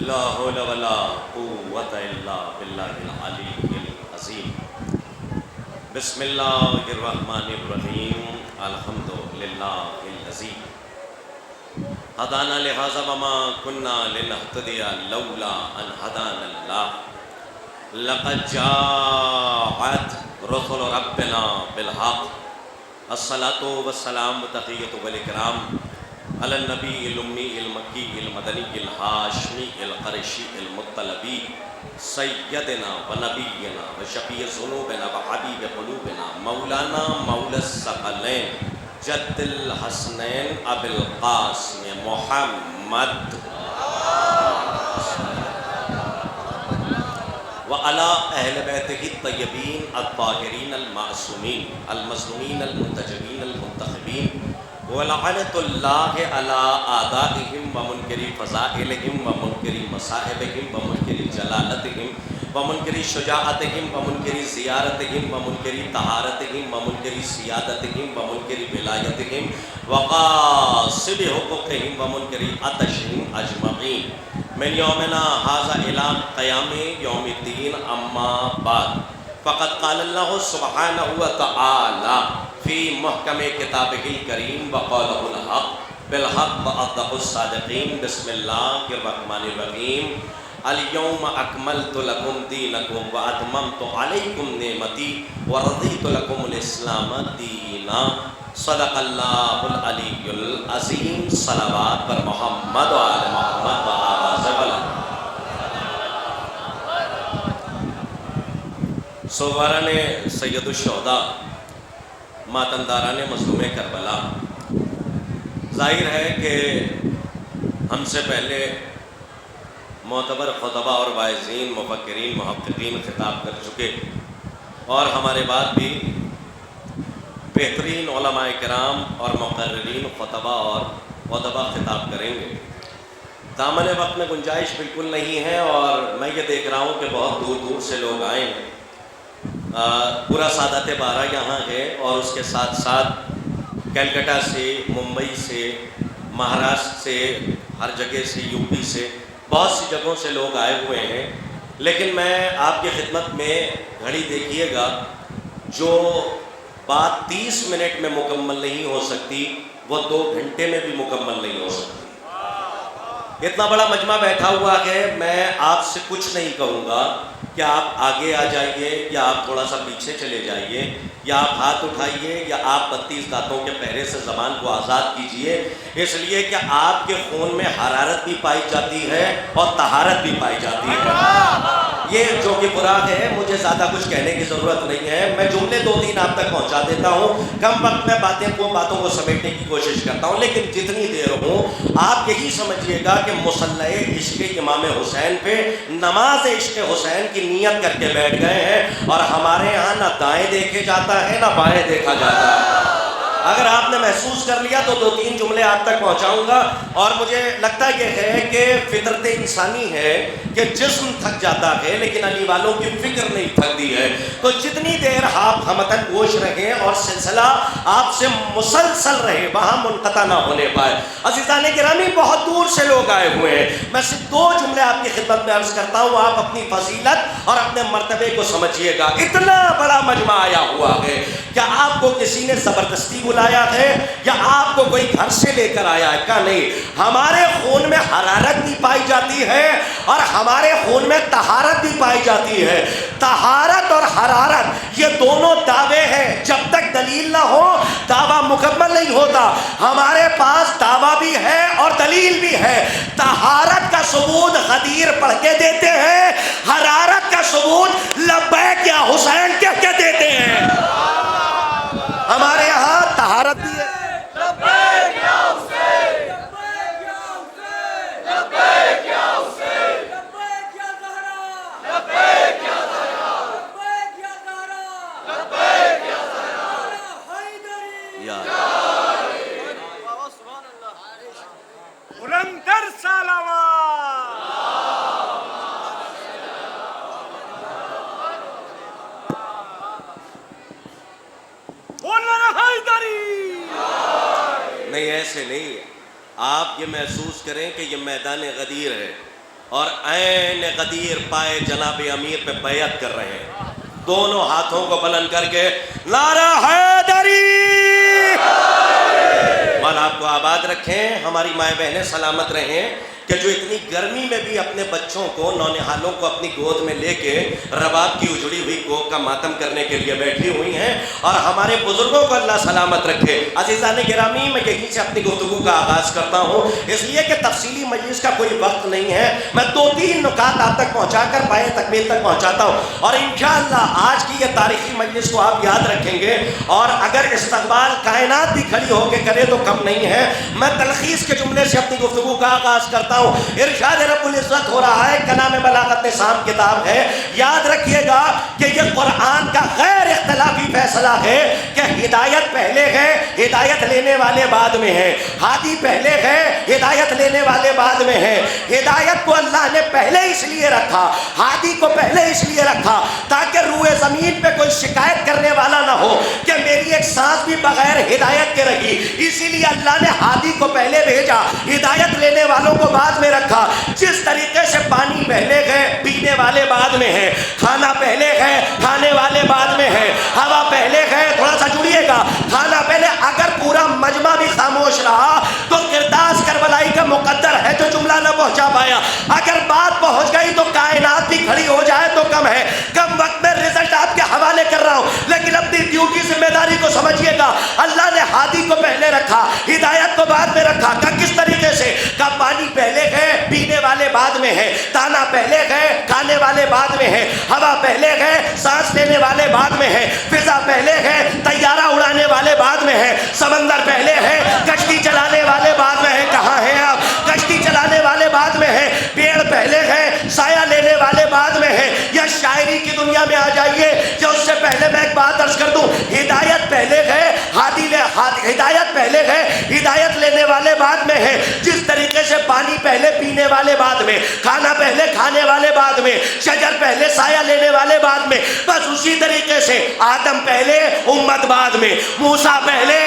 لا حول ولا قوة الا باللہ العلی العظیم۔ بسم اللہ الرحمن الرحیم۔ الحمد للہ الذی ہدانا لہذا وما کنا لنہتدی لولا ان ہدانا اللہ۔ لقد جاءت رسل ربنا بالحق۔ الصلاۃ والسلام وتحیۃ والاکرام علی النبی الأمی المکی المدنی الہاشمی القرشی المطلبی سیدنا و نبینا و شفیع ذنوبنا و حبیب قلوبنا مولانا مولا الثقلین جد الحسنین ابی القاسم محمد وعلی اہل بیتہ الطیبین الطاہرین المعصومین المظلومین المنتجبین المنتخبین وَلَعَنَةُ اللَّهِ عَلَىٰ أَعْدَائِهِمْ وَمُنْكِرِ فَضَائِلِهِمْ وَمُنْكِرِ مَصَائِبِهِمْ وَمُنْكِرِ جَلَالَتِهِمْ وَمُنْكِرِ شُجَاعَتِهِمْ وَمُنْكِرِ زِيَارَتِهِمْ وَمُنْكِرِ طَهَارَتِهِمْ وَمُنْكِرِ سِيَادَتِهِمْ وَمُنْكِرِ وِلَایَتِهِمْ وَغَاصِبِ حُقُوقِهِمْ وَمُنْكِرِ عَطْشِهِمْ أَجْمَعِينَ مِنْ يَوْمِنَا هَٰذَا إِلَىٰ قِيَامِ يَوْمِ الدِّينِ أَمَّا بَعْدُ فقد قال اللہ سبحانہ وتعالی فی محکم کتابہ الکریم وقولہ الحق بالحق وأصدق الصادقین۔ بسم اللہ الرحمن الرحیم۔ اليوم اکملت لکم دینکم واتممت علیکم نعمتی ورضیت لکم الاسلام دینا۔ صدق اللہ العلی العظیم۔ صلوات بر محمد و آل محمد و آواز بلند۔ سواران سید الشہداء، ماتمداران مظلوم کربلا، ظاہر ہے کہ ہم سے پہلے معتبر خطباء اور واعظین، مفکرین، محققین خطاب کر چکے اور ہمارے بعد بھی بہترین علماء کرام اور مقررین خطباء اور ادباء خطاب کریں گے۔ دامن وقت میں گنجائش بالکل نہیں ہے اور میں یہ دیکھ رہا ہوں کہ بہت دور دور سے لوگ آئے ہیں۔ پورا سعادت بارہ یہاں ہے اور اس کے ساتھ ساتھ کلکتہ سے، ممبئی سے، مہاراشٹر سے، ہر جگہ سے، یو پی سے، بہت سی جگہوں سے لوگ آئے ہوئے ہیں۔ لیکن میں آپ کی خدمت میں گھڑی دیکھیے گا، جو بات 30 منٹ میں مکمل نہیں ہو سکتی وہ 2 گھنٹے میں بھی مکمل نہیں ہو سکتی۔ اتنا بڑا مجمع بیٹھا ہوا ہے، میں آپ سے کچھ نہیں کہوں گا کہ آپ آگے آ جائیے یا آپ تھوڑا سا پیچھے چلے جائیے یا آپ ہاتھ اٹھائیے یا آپ 32 دانتوں کے پہرے سے زبان کو آزاد کیجئے، اس لیے کہ آپ کے خون میں حرارت بھی پائی جاتی ہے اور طہارت بھی پائی جاتی ہے۔ یہ جو کہ برا ہے، مجھے زیادہ کچھ کہنے کی ضرورت نہیں ہے، میں جملے 2-3 آپ تک پہنچا دیتا ہوں، کم وقت میں باتوں کو سمیٹنے کی کوشش کرتا ہوں، لیکن جتنی دیر ہوں آپ یہی سمجھیے گا کہ مصلی عشق امام حسین پہ نماز عشق حسین کی نیت کر کے بیٹھ گئے ہیں، اور ہمارے ہاں نہ دائیں دیکھے جاتا ہے نہ بائیں دیکھا جاتا ہے۔ اگر آپ نے محسوس کر لیا تو 2-3 جملے آپ تک پہنچاؤں گا، اور مجھے لگتا یہ ہے کہ فطرت انسانی ہے کہ جسم تھک جاتا ہے لیکن علی والوں کی فکر نہیں تھکتی ہے، تو جتنی دیر آپ ہمتن گوش رہیں اور سلسلہ آپ سے مسلسل رہے، وہاں منقطع نہ ہونے پائے۔ عزیزان گرامی، بہت دور سے لوگ آئے ہوئے ہیں، میں صرف 2 جملے آپ کی خدمت میں عرض کرتا ہوں، آپ اپنی فضیلت اور اپنے مرتبے کو سمجھیے گا۔ اتنا بڑا مجمع آیا ہوا ہے، کیا آپ کو کسی نے زبردستی بلایا ہے یا آپ کو کوئی گھر سے لے کر آیا ہے؟ کہا نہیں، ہمارے خون میں حرارت بھی پائی جاتی ہے اور ہمارے خون میں طہارت بھی پائی جاتی ہے۔ طہارت اور حرارت یہ دونوں دعوے ہیں، جب تک دلیل نہ ہو دعویٰ مکمل نہیں ہوتا۔ ہمارے پاس دعویٰ بھی ہے اور دلیل بھی ہے۔ طہارت کا ثبوت غدیر پڑھ کے دیتے ہیں، حرارت کا ثبوت لبیک یا حسین کہہ کے دیتے ہیں۔ ہمارے یہاں طہارت بھی ہے، لبیک یا حسین، لبیک یا حسین، لبیک یا حسین، لبیک یا زہرا، لبیک یا زہرا، لبیک یا زہرا، لبیک یا زہرا، حیدری یا سبحان اللہ، بلندر سالوان، بولنا حیدری۔ نہیں، ایسے نہیں، آپ یہ محسوس کریں کہ یہ میدان غدیر ہے، اور عین غدیر پائے جناب امیر پہ بیعت کر رہے ہیں، دونوں ہاتھوں کو بلند کر کے نعرہ حیدری۔ مولا آپ کو آباد رکھیں، ہماری مائیں بہنیں سلامت رہیں کہ جو اتنی گرمی میں بھی اپنے بچوں کو، نونہالوں کو اپنی گود میں لے کے رباب کی اجڑی ہوئی کوک کا ماتم کرنے کے لیے بیٹھی ہوئی ہیں، اور ہمارے بزرگوں کو اللہ سلامت رکھے۔ عزیزان گرامی، میں یہیں سے اپنی گفتگو کا آغاز کرتا ہوں، اس لیے کہ تفصیلی مجلس کا کوئی وقت نہیں ہے، میں 2-3 نکات آپ تک پہنچا کر پائے تکمیل تک پہنچاتا ہوں، اور انشاءاللہ آج کی یہ تاریخی مجلس کو آپ یاد رکھیں گے، اور اگر استقبال کائنات بھی کھڑی ہو کے کرے تو کم نہیں ہے۔ میں تلخیص کے جملے سے اپنی گفتگو کا آغاز کرتا ہوں۔ ارشاد رب العزت ہو رہا ہے، کلام بلاغت نظام کتاب ہے، یاد رکھیے گا کہ یہ قرآن کا غیر اختلافی فیصلہ ہے کہ ہدایت پہلے ہے، ہدایت لینے والے بعد میں ہے، ہادی پہلے ہے، ہدایت لینے والے بعد میں ہے۔ ہدایت کو اللہ نے پہلے اس لیے رکھا، ہادی کو پہلے اس لیے رکھا تاکہ روئے زمین پہ کوئی شکایت کرنے والا نہ ہو کہ میری ایک سانس بھی بغیر ہدایت کے رہی، اسی لیے اللہ نے ہادی کو پہلے بھیجا، ہدایت لینے والوں کو بعد میں رکھا۔ جس طریقے سے پانی پہلے گئے، پینے والے بعد میں ہے، کھانا پہلے گئے، کھانے والے بعد میں ہے، ہوا پہلے گئے، تھوڑا سا جڑیے گا، کھانا پہلے۔ اگر پورا مجمع بھی خاموش رہا تو کرداس کربلائی کا مقدر ہے جو جملہ نہ پہنچا پایا، اگر بات پہنچ گئی تو کائنات بھی کھڑی ہو جائے تو کم ہے۔ کم وقت میں رزلٹ آپ کے حوالے کر رہا ہوں، لیکن اپنی ڈیوٹی ذمہ داری کو سمجھیے گا۔ اللہ نے ہادی کو پہلے رکھا، ہدایت کو بعد میں رکھا۔ کس طریقے سے؟ کا پانی پہلے گئے، پینے والے بعد میں ہے، دانا پہلے گئے، کھانے والے بعد میں ہے، ہوا پہلے گئے، سانس لینے والے بعد میں ہے، فضا پہلے گئے، طیارہ اڑانے والے بعد میں ہے، سمندر پہلے ہے، کشتی چلانے والے بعد میں ہے۔ کہاں ہیں آپ؟ کشتی چلانے والے بعد میں ہے، پیڑ پہلے گئے، سایہ لینے والے بعد میں ہے۔ یا شاعری کی دنیا میں آ جائیے کہ اس سے پہلے میں ایک بات عرض کر دوں، ہدایت پہلے گئے، ہدایت پہلے گئے، ہدایت لینے والے بعد میں ہے۔ جس طریقے سے پانی پہلے پینے والے بعد میں، کھانا پہلے کھانے والے بعد میں، شجر پہلے سایہ لینے والے بعد میں، بس اسی طریقے سے آدم پہلے امت بعد میں، موسیٰ پہلے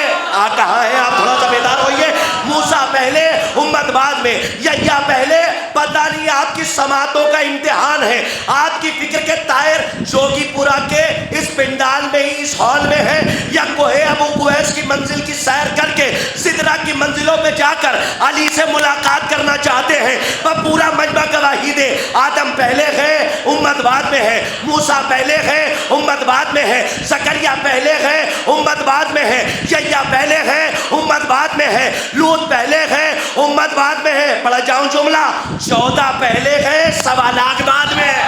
کہاں ہے آپ؟ تھوڑا سا بیدار ہوئیے۔ موسیٰ پہلے امت بعد میں، یا پہلے۔ پتہ نہیں آپ کی سماعتوں کا امتحان ہے، آپ کی فکر کے طائر جوگی پورا کے اس پنڈال میں ہی، اس ہال میں ہے، یا کوہ ابو قبیس کی منزل کی سیر کر کے سدرہ کی منزلوں پہ جا کر علی سے ملاقات کرنا چاہتے ہیں؟ وہ پورا مجمع گواہی دے، آدم پہلے ہے، امت بعد میں ہے، موسیٰ پہلے ہے، امت بعد میں ہے، زکریا پہلے ہے، امت بعد میں ہے، یحییٰ پہلے ہے، امت بعد میں ہے، لوط پہلے ہے، امت بعد میں ہے۔ پڑھا جاؤں جملہ، 14 پہلے ہے، 1.25 لاکھ بعد میں ہے۔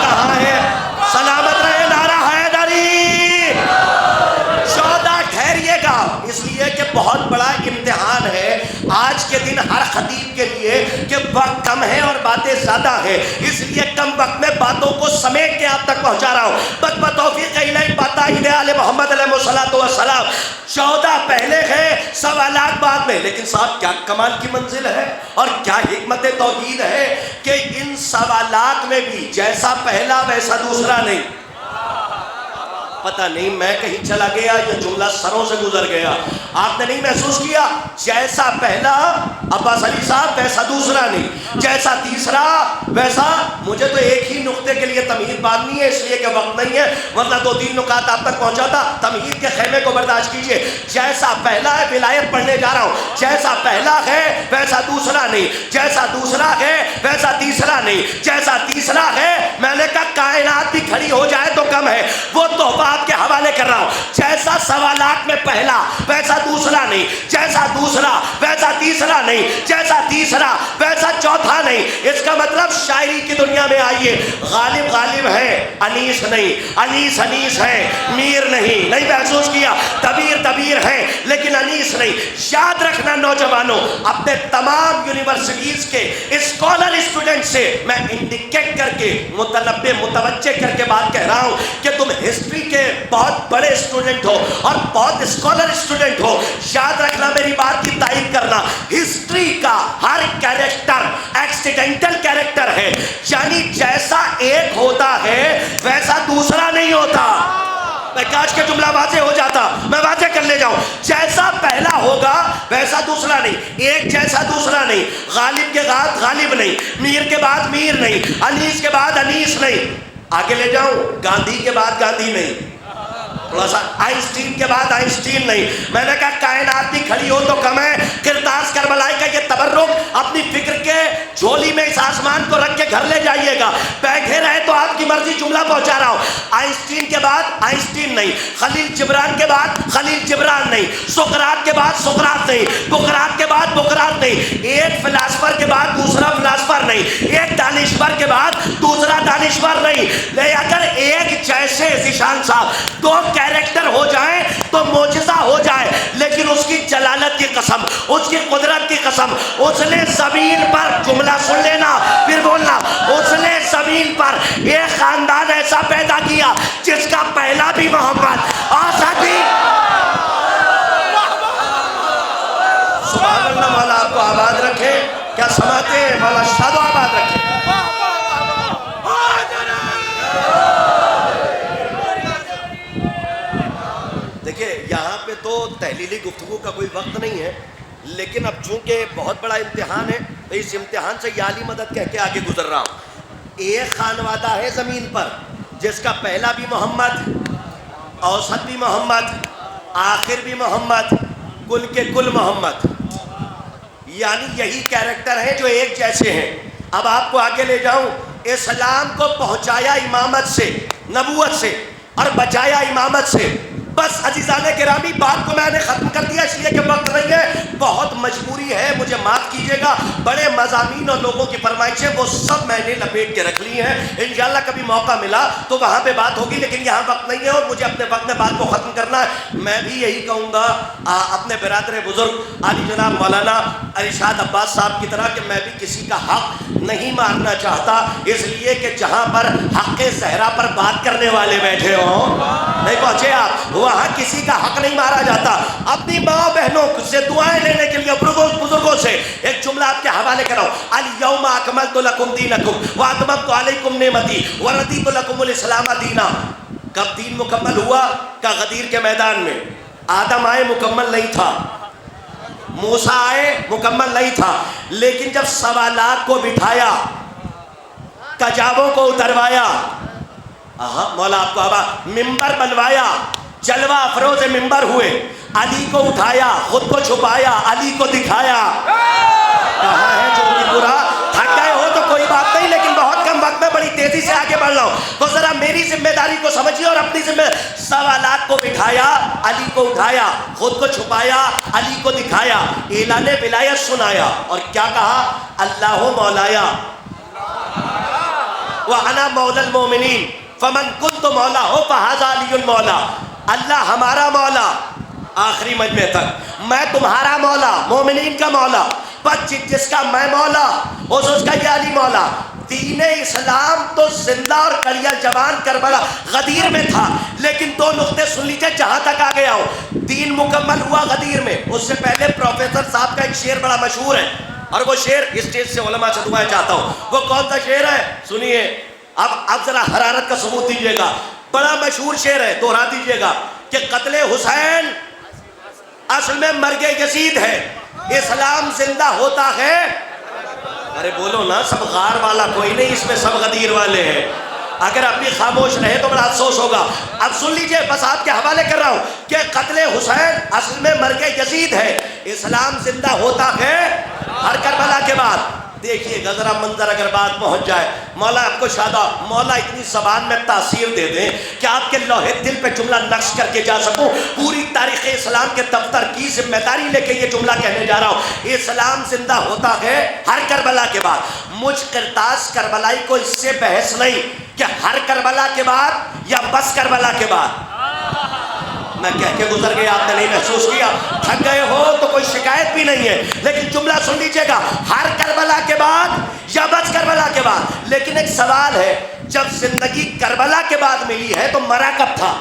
کہاں ہے؟ سلامت رہے نعرہ حیدری۔ 14 ٹھہریے گا، اس لیے کہ بہت بڑا امتحان ہے آج کے دن ہر خطیب کے لیے کہ وقت کم ہے اور باتیں زیادہ ہیں، اس لیے کم وقت میں باتوں کو سمیٹ کے آپ تک پہنچا رہا ہوں۔ بس بتوفیق الہی باتائد آل محمد علیہ السلام 14 پہلے ہے، 1.25 لاکھ بعد میں۔ لیکن صاحب کیا کمال کی منزل ہے اور کیا حکمت توحید ہے کہ ان 1.25 لاکھ میں بھی جیسا پہلا ویسا دوسرا نہیں۔ پتہ نہیں میں کہیں چلا گیا یا جملہ سروں سے گزر گیا، آپ نے نہیں محسوس کیا؟ جیسا پہلا عباس علی صاحب ویسا دوسرا نہیں، جیسا تیسرا ویسا۔ مجھے تو ایک ہی نقطے کے لیے تمہید باندھنی ہے، اس لیے کہ وقت نہیں ہے، ورنہ 2-3 نکات آپ تک پہنچاتا۔ تمہید کے خیمے کو برداشت کیجئے۔ جیسا پہلا ہے، ولایت پڑھنے جا رہا ہوں، جیسا پہلا ہے ویسا دوسرا نہیں، جیسا دوسرا ہے ویسا تیسرا نہیں، جیسا تیسرا ہے، میں نے کہا کائنات بھی کھڑی ہو جائے تو کم ہے، وہ تحفہ آپ کے حوالے کر رہا ہوں۔ جیسا 1.25 لاکھ میں پہلا ویسا دوسرا نہیں، جیسا دوسرا ویسا تیسرا نہیں، جیسا تیسرا ویسا چوتھا نہیں۔ اس کا مطلب شاعری کی دنیا میں آئیے، غالب غالب ہے، انیس نہیں، انیس انیس ہے، میر نہیں محسوس کیا؟ دبیر دبیر ہے لیکن انیس نہیں۔ یاد رکھنا نوجوانوں، اپنے تمام یونیورسٹیز کے اسکالر اسٹوڈنٹ سے میں انڈیکیٹ کر کے، متنبہ متوجہ کر کے بات کہہ رہا ہوں کہ تم ہسٹری کے بہت بڑے اسٹوڈنٹ ہو اور بہت اسکالر اسٹوڈنٹ ہو، یاد رکھنا، میری بات کی تائید کرنا، ہسٹری کا ہر کیریکٹر ایکسیڈنٹل کیریکٹر ہے، یعنی جیسا ایک ہوتا ہے ویسا دوسرا نہیں ہوتا۔ میں کاش کے جملہ واضح ہو جاتا، میں واضح کر لے جاؤں. جیسا پہلا ہوگا ویسا دوسرا نہیں، ایک جیسا دوسرا نہیں، غالب کے بعد غالب نہیں، میر کے بعد میر نہیں، انیس کے بعد انیس نہیں. آگے لے جاؤں، گاندھی کے بعد گاندھی نہیں، تھوڑا سا آئنسٹین کے بعد آئنسٹین نہیں. میں نے کہا کائنات بھی کھڑی ہو تو کم ہے. کرتاس کربلائی کا یہ تبرک اپنی فکر کے جھولی میں اس آسمان کو رکھ کے گھر لے جائیے گا. بیٹھے رہے تو آپ کی مرضی، جملہ پہنچا رہا ہوں. آئنسٹین کے بعد آئنسٹین نہیں، خلیل جبران کے بعد خلیل جبران نہیں، سقراط کے بعد سقراط نہیں، بقراط کے بعد بقراط نہیں، ایک فلاسفر کے بعد دوسرا فلاسفر نہیں، ایک دانشور کے بعد دوسرا دانشور نہیں. اگر ایک جیسے ذیشان صاحب دو کیریکٹر ہو جائیں تو معجزہ ہو جائے، لیکن اس کی جلالت کی قسم، اس کی قدرت کی قسم، اس نے زمین پر، جملہ سن لینا پھر بولنا، اس نے زمین پر ایک خاندان ایسا پیدا کیا جس کا پہلا بھی محمد آسادی. سبحان اللہ. مولا آپ کو آباد رکھے. کیا سماتے ہیں؟ مولا شاد و آباد رکھے. دیکھیں یہاں پہ تو تحلیلی گفتگو کا کوئی وقت نہیں ہے، لیکن اب چونکہ بہت بڑا امتحان ہے تو اس امتحان سے یہ عالی مدد کہہ کے آگے گزر رہا ہوں. ایک خانوادہ ہے زمین پر جس کا پہلا بھی محمد، اوسط بھی محمد، آخر بھی محمد، کل کے کل محمد. یعنی یہی کیریکٹر ہیں جو ایک جیسے ہیں. اب آپ کو آگے لے جاؤں. اسلام کو پہنچایا امامت سے، نبوت سے، اور بچایا امامت سے. بس عزیزان گرامی بات کو میں نے ختم کر دیا اس لیے کہ وقت نہیں ہے، بہت مجبوری ہے، مجھے معاف کیجیے گا. بڑے مضامین اور لوگوں کی فرمائشیں وہ سب میں نے لپیٹ کے رکھ لی ہیں. انشاءاللہ کبھی موقع ملا تو وہاں پہ بات ہوگی، لیکن یہاں وقت نہیں ہے اور مجھے اپنے وقت میں بات کو ختم کرنا ہے. میں بھی یہی کہوں گا اپنے برادر بزرگ علی جناب مولانا ارشاد عباس صاحب کی طرح کہ میں بھی کسی کا حق نہیں مارنا چاہتا، اس لیے کہ جہاں پر حق صحرا پر بات کرنے والے بیٹھے ہوں، نہیں پہنچے آپ، وہاں کسی کا حق نہیں مارا جاتا. اپنی ماں بہنوں سے دعائیں لینے کے لیے بزرگوں سے ایک جملہ آپ کے حوالے کراؤ. الیوم اکملت لکم دینکم واتممت علیکم نعمتی ورضیت لکم الاسلام دینا. کب دین مکمل ہوا؟ کہ غدیر کے میدان میں. آدم آئے مکمل نہیں تھا، موسیٰ آئے مکمل نہیں تھا، لیکن جب سوالات کو بٹھایا، کجاووں کو اتروایا، مولا آپ کو آباد، ممبر بنوایا، جلوہ افروز ممبر ہوئے، علی کو اٹھایا، خود کو چھپایا، علی کو دکھایا. کہاں ہے جو بھی برا؟ تھک گئے ہو تو کوئی بات نہیں، لیکن بہت کم وقت میں بڑی تیزی سے آگے بڑھ رہا ہوں، تو ذرا میری ذمہ داری کو سمجھیے اور اپنی ذمہ. سوالات کو بٹھایا، علی کو اٹھایا، خود کو چھپایا، علی کو دکھایا، اعلان ولایت سنایا، اور کیا کہا؟ اللہ مولایا وَأَنَا مَوْلَى الْمُؤْمِنِينَ فَمَنْ كُنْتُ مَوْلَاهُ فَهَذَا عَلِيٌّ الْمَوْلَى. اللہ ہمارا مولا آخری مجمع تک، میں تمہارا مولا، مومنین کا مولا، بس جس کا میں مولا اس کا یہ علی مولا. دین اسلام تو زندہ اور کڑیا جوان کربلا غدیر میں تھا، لیکن دو نقطے سن لیجئے جہاں تک آ گیا ہوں. دین مکمل ہوا غدیر میں. اس سے پہلے پروفیسر صاحب کا ایک شعر بڑا مشہور ہے، اور وہ شعر اسٹیج سے علماء سے دعائیں چاہتا ہوں. وہ کون سا شعر ہے؟ سنیے. اب ذرا حرارت کا ثبوت دیجیے گا. بڑا مشہور شعر ہے، دوہرا دیجیے گا کہ قتل حسین اصل میں مرگ یزید ہے، اسلام زندہ ہوتا ہے. ارے بولو نا، سب غار والا کوئی نہیں، اس میں سب غدیر والے ہیں. اگر اپنی خاموش رہے تو بڑا افسوس ہوگا. اب سن لیجئے، بس آپ کے حوالے کر رہا ہوں کہ قتل حسین اصل میں مرگ یزید ہے، اسلام زندہ ہوتا ہے ہر کربلا کے بعد. دیکھیے گا ذرا منظر اگر بات پہنچ جائے. مولا آپ کو شادہ، مولا اتنی زبان میں تاثیر دے دیں کہ آپ کے لوہے دل پہ جملہ نقش کر کے جا سکوں. پوری تاریخ اسلام کے دفتر کی ذمہ داری لے کے یہ جملہ کہنے جا رہا ہوں. اسلام زندہ ہوتا ہے ہر کربلا کے بعد. مجھ کرتاس کربلائی کو اس سے بحث نہیں کہ ہر کربلا کے بعد یا بس کربلا کے بعد. میں کہہ کے گزر گیا، آپ نے نہیں محسوس کیا. تھک گئے ہو تو کوئی شکایت بھی نہیں ہے، لیکن جملہ سن لیجئے گا، ہر کربلا کے بعد یا بس کربلا کے بعد. لیکن ایک سوال ہے، جب زندگی کربلا کے بعد ملی ہے تو مرا کب تھا؟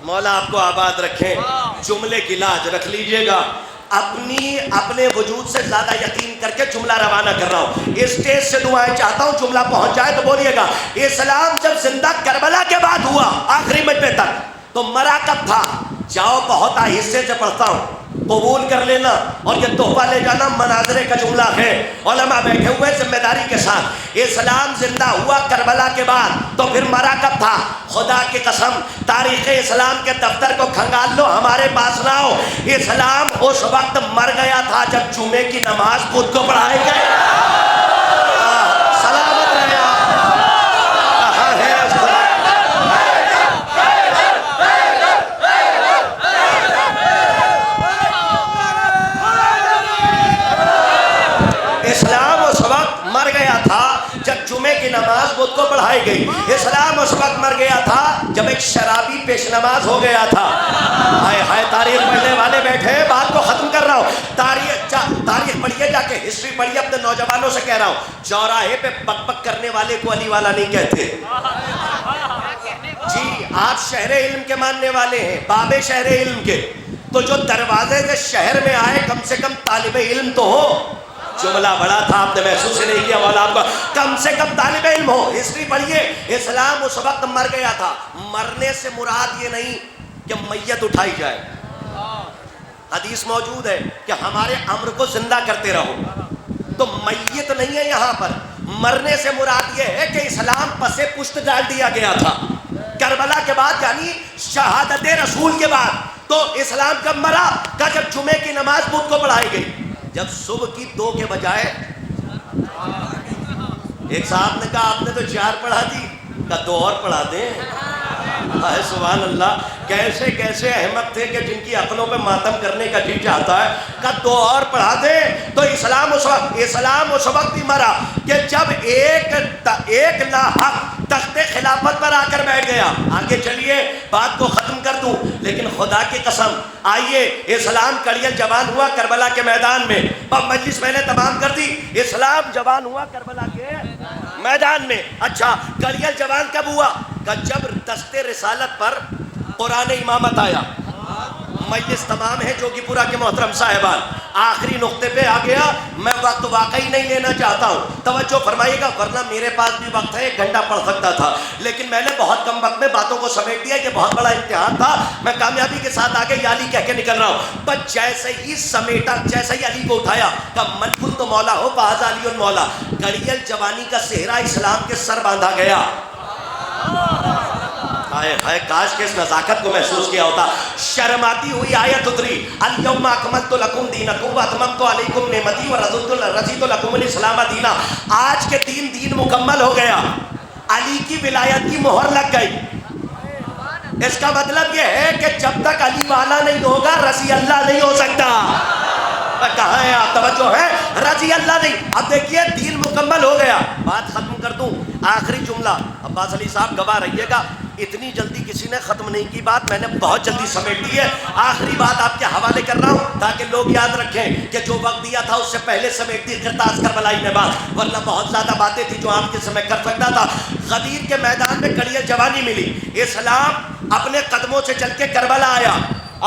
مولا آپ کو آباد رکھیں. جملے کی لاج رکھ لیجئے گا. اپنے وجود سے زیادہ یقین کر کے جملہ روانہ کر رہا ہوں. اسٹیج سے دعائیں چاہتا ہوں, جملہ پہنچ جائے تو بولیے گا. اسلام جب زندہ کربلا کے بعد ہوا آخری مجمع تک, تو مرا کب تھا؟ جاؤ بہت آہستے سے پڑھتا ہوں, قبول کر لینا اور یہ تحفہ لے جانا. مناظرے کا جملہ ہے, علماء بیٹھے ہوئے ذمہ داری کے ساتھ. اسلام زندہ ہوا کربلا کے بعد, تو پھر مرا کب تھا؟ خدا کی قسم تاریخ اسلام کے دفتر کو کھنگال لو, ہمارے پاس نہ ہو. اسلام اس وقت مر گیا تھا جب جمعے کی نماز خود کو پڑھائی گئی. سلامت رہے آپ. کہاں ہے اسلام اس وقت مر گیا تھا جب جمعے کی نماز بدھ کو پڑھائی گئی. اسلام اس وقت مر گیا تھا جب ایک شرابی پیش نماز ہو گیا تھا. ہائے ہائے, تاریخ پڑھنے والے بیٹھے ہیں, بات کو ختم کر رہا ہوں. تاریخ پڑھیے, جا کے ہسٹری پڑھیے. اپنے نوجوانوں سے کہہ رہا ہوں, چوراہے پہ بک بک کرنے والے کو علی والا نہیں کہتے. جی آپ شہر علم کے ماننے والے ہیں, بابے شہر علم کے, تو جو دروازے سے شہر میں آئے کم سے کم طالب علم تو ہو. جملہ بڑا تھا, آپ نے محسوس ہی نہیں کیا والا, آپ کو کم سے کم طالب علم ہو. ہسٹری پڑھیے. اسلام اس وقت مر گیا تھا. مرنے سے مراد یہ نہیں کہ میت اٹھائی جائے. حدیث موجود ہے کہ ہمارے امر کو زندہ کرتے رہو, تو میت نہیں ہے یہاں پر. مرنے سے مراد یہ ہے کہ اسلام پسے پشت ڈال دیا گیا تھا کربلا کے بعد, یعنی شہادت رسول کے بعد. تو اسلام کب مرا؟ کہ جب جمعے کی نماز بدھ کو پڑھائی گئی. جب صبح کی 2 کے بجائے ایک صاحب نے کہا آپ نے تو 4 پڑھا دی, کہ 2 اور پڑھا دیں. سبحان اللہ, کیسے کیسے احمد تھے کہ جن کی عقلوں پہ ماتم کرنے کا جی چاہتا ہے, کہ 2 اور پڑھا دیں. تو اسلام اس وقت بھی مرا کہ جب ایک لاحق تخت خلافت پر آ کر بیٹھ گیا. آگے چلیے, بات کو ختم کر دوں, لیکن خدا کی قسم آئیے. اسلام کڑیل جوان ہوا کربلا کے میدان میں. مجلس میں نے تمام کر دی. اسلام جوان ہوا کربلا کے میدان میں. اچھا, کڑیل جوان کب ہوا؟ کہ جب دست رسالت پر قرآن امامت آیا. مجلس تمام ہے جو کہ پورا کے محترم صاحبان, آخری نقطے پہ آ گیا. میں وقت واقعی نہیں لینا چاہتا ہوں, توجہ فرمائیے گا, ورنہ میرے پاس بھی وقت ہے, 1 گھنٹہ پڑھ سکتا تھا, لیکن میں نے بہت کم وقت میں باتوں کو سمیٹ دیا. یہ بہت بڑا امتحان تھا. میں کامیابی کے ساتھ آگے یا علی کہہ کے نکل رہا ہوں. بس جیسے ہی سمیٹا, جیسے ہی علی کو اٹھایا, کہ من کن تو مولا ہو باز علی المولا. کڑیل جوانی کا صحرا اسلام کے سر باندھا گیا. ہائے کاش کے اس نزاکت کو محسوس کیا ہوتا. شرماتی ہوئی آیت اتری, الیوم اکملت لکم دینکم واتممت علیکم نعمتی ورضیت لکم الاسلام دینا. آج کے دین مکمل ہو گیا. علی کی ولایت کی مہر لگ گئی. اس کا مطلب یہ ہے کہ جب تک علی والا نہیں ہوگا رضی اللہ نہیں ہو سکتا. کہاں ہے آپ, توجہ ہے, رضی اللہ نہیں. اب دیکھیے دین مکمل ہو گیا. بات ختم کر دوں, آخری جملہ. عباس علی صاحب گواہ رہیے گا, اتنی جلدی کسی نے ختم نہیں کی بات, میں نے بہت جلدی سمیٹ دی ہے. آخری بات آپ کے حوالے کر رہا ہوں تاکہ لوگ یاد رکھیں کہ جو وقت دیا تھا اس سے پہلے سمیٹ دی کرتاس کربلائی میں بات, ورنہ بہت زیادہ باتیں تھی جو آپ کے سمے کر سکتا تھا. غدیر کے میدان میں کڑیل جوانی ملی. اسلام اپنے قدموں سے چل کے کربلا آیا,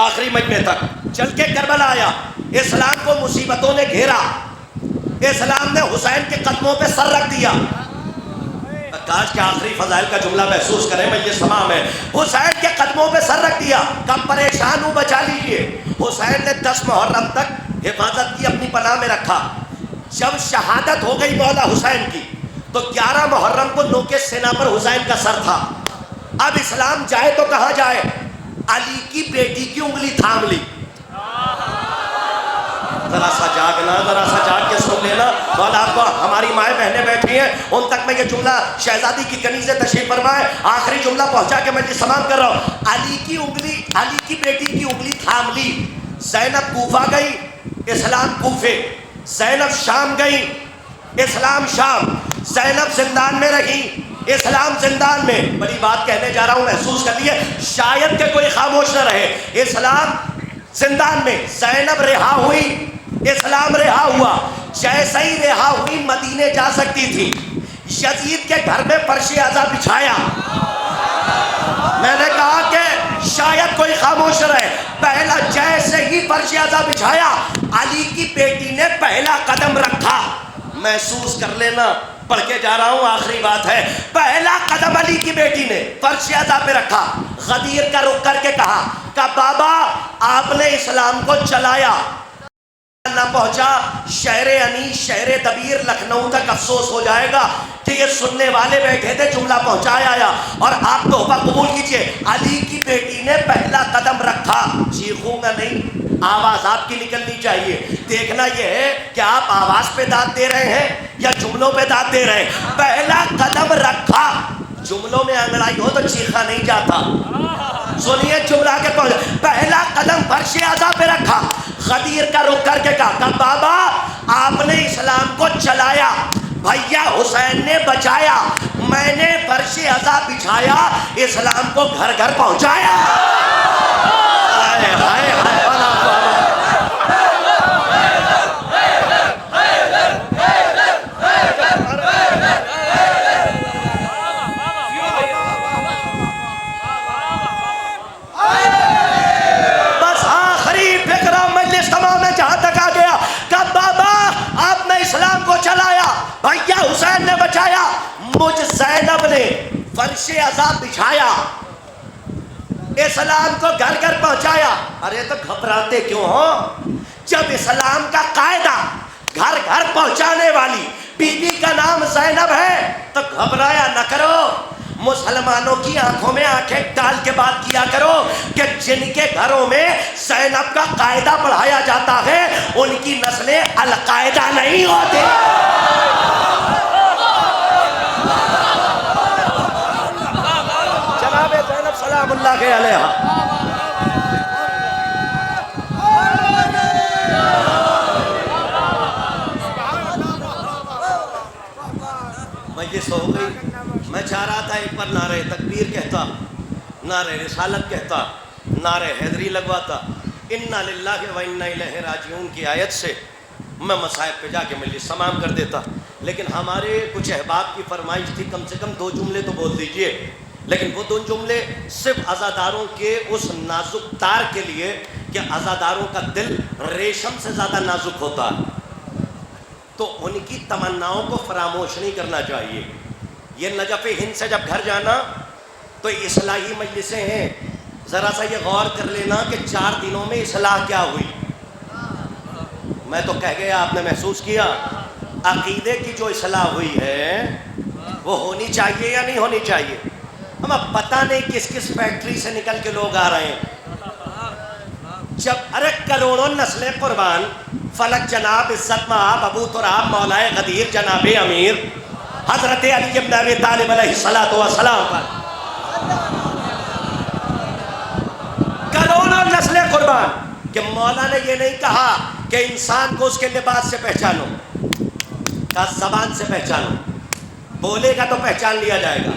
آخری مجمع تک چل کے کربلا آیا. اسلام کو مصیبتوں نے گھیرا. اسلام نے حسین کے قدموں پہ سر رکھ دیا. کاش کے آخری فضائل کا جملہ محسوس کریں, میں یہ تمام ہے. حسین کے قدموں پہ سر رکھ دیا. کب پریشان ہوں بچا لیجیے. حسین نے 10 محرم تک حفاظت کی, اپنی پناہ میں رکھا. جب شہادت ہو گئی مولا حسین کی, تو 11 محرم کو نوکے سینا پر حسین کا سر تھا. اب اسلام جائے تو کہاں جائے؟ علی کی بیٹی کی انگلی تھام لی. ذرا سا جاگنا, ذرا سا جاگ کے سن لینا. مولا آپ کو ہماری مائیں بہنیں بیٹھی ہیں, ان تک میں یہ جملہ شہزادی کی کنیزیں تشریف فرمائے. آخری جملہ پہنچا کے میں یہ سلام کر رہا ہوں. علی کی بیٹی کی انگلی تھام لی. زینب کوفہ گئی, اسلام کوفے. زینب شام گئی, اسلام شام. زینب زندان میں رہی, اسلام زندان میں. بڑی بات کہنے جا رہا ہوں, محسوس کر لیے, شاید کہ کوئی خاموش نہ رہے. اسلام زندان میں, زینب رہا ہوئی, اسلام رہا ہوا. جیسے ہی رہا ہوئی مدینے جا سکتی تھی. یزید کے گھر میں فرش اعظم بچھایا. میں نے کہا کہ شاید کوئی خاموش رہے. پہلا جیسے ہی فرش اعضا بچھایا علی کی بیٹی نے پہلا قدم رکھا. محسوس کر لینا, پڑھ کے جا رہا ہوں, آخری بات ہے. پہلا قدم علی کی بیٹی نے فرش اعضا پہ رکھا. غدیر کا رخ کر کے کہا کہ بابا آپ نے اسلام کو چلایا, نہ پہنچا شہر انیس شہر دبیر لکھنؤ تک افسوس ہو جائے گا کہ یہ سننے والے بیٹھے تھے, جملہ پہنچایا آیا اور آپ تحفہ قبول کیجئے. علی کی بیٹی نے پہلا قدم رکھا. چیخوں گا نہیں, آواز آپ کی نکلنی چاہیے. دیکھنا یہ ہے کہ آپ آواز پہ داد دے رہے ہیں یا جملوں پہ داد دے رہے ہیں. پہلا قدم رکھا. جملوں میں انگڑائی ہو تو چیخا نہیں جاتا. سنیے جملہ کے پہنچا. پہلا قدم فرش اعضا پہ رکھا. غدیر کا رخ کر کے کہا کہ بابا آپ نے اسلام کو چلایا, بھیا حسین نے بچایا, میں نے فرش اعضا بچھایا, اسلام کو گھر گھر پہنچایا. ہائے ہائے ہائے بھیا حسین نے بچایا, مجھ زینب نے فرش اعضا بچھایا, اسلام کو گھر گھر پہنچایا. ارے تو گھبراتے کیوں ہو؟ جب اسلام کا قاعدہ گھر گھر پہنچانے والی بی بی کا نام زینب ہے تو گھبرایا نہ کرو. مسلمانوں کی آنکھوں میں آنکھیں ڈال کے بات کیا کرو کہ جن کے گھروں میں زینب کا قاعدہ پڑھایا جاتا ہے ان کی نسلیں القاعدہ نہیں ہوتی. جناب زینب سلام اللہ علیہا. مجلس ہو گئی. میں چاہ رہا تھا ایک بار نعرہ تکبیر کہتا, نعرہ رسالت کہتا, نعرہ حیدری لگواتا, انا للہ و انا الیہ راجعون کی آیت سے میں مصائب پہ جا کے مجلس تمام کر دیتا. لیکن ہمارے کچھ احباب کی فرمائش تھی کم سے کم 2 جملے تو بول دیجئے. لیکن وہ 2 جملے صرف عزاداروں کے اس نازک تار کے لیے کہ عزاداروں کا دل ریشم سے زیادہ نازک ہوتا ہے, تو ان کی تمناؤں کو فراموش نہیں کرنا چاہیے. یہ نجف ہند سے جب گھر جانا تو اصلاحی مجلسیں ہیں, ذرا سا یہ غور کر لینا کہ 4 دنوں میں اصلاح کیا ہوئی. میں تو کہہ گیا, آپ نے محسوس کیا. عقیدے کی جو اصلاح ہوئی ہے وہ ہونی چاہیے یا نہیں ہونی چاہیے؟ ہمیں پتہ نہیں کس کس فیکٹری سے نکل کے لوگ آ رہے ہیں. جب ارے کروڑوں نسلیں قربان, فلک جناب عزت مآب ابو تراب مولائے غدیر جناب امیر حضرت علی ابن ابی طالب علیہ الصلوۃ والسلام پر کروڑوں نسلیں قربان, کہ مولا نے یہ نہیں کہا کہ انسان کو اس کے لباس سے پہچانو, کا زبان سے پہچانو, بولے گا تو پہچان لیا جائے گا.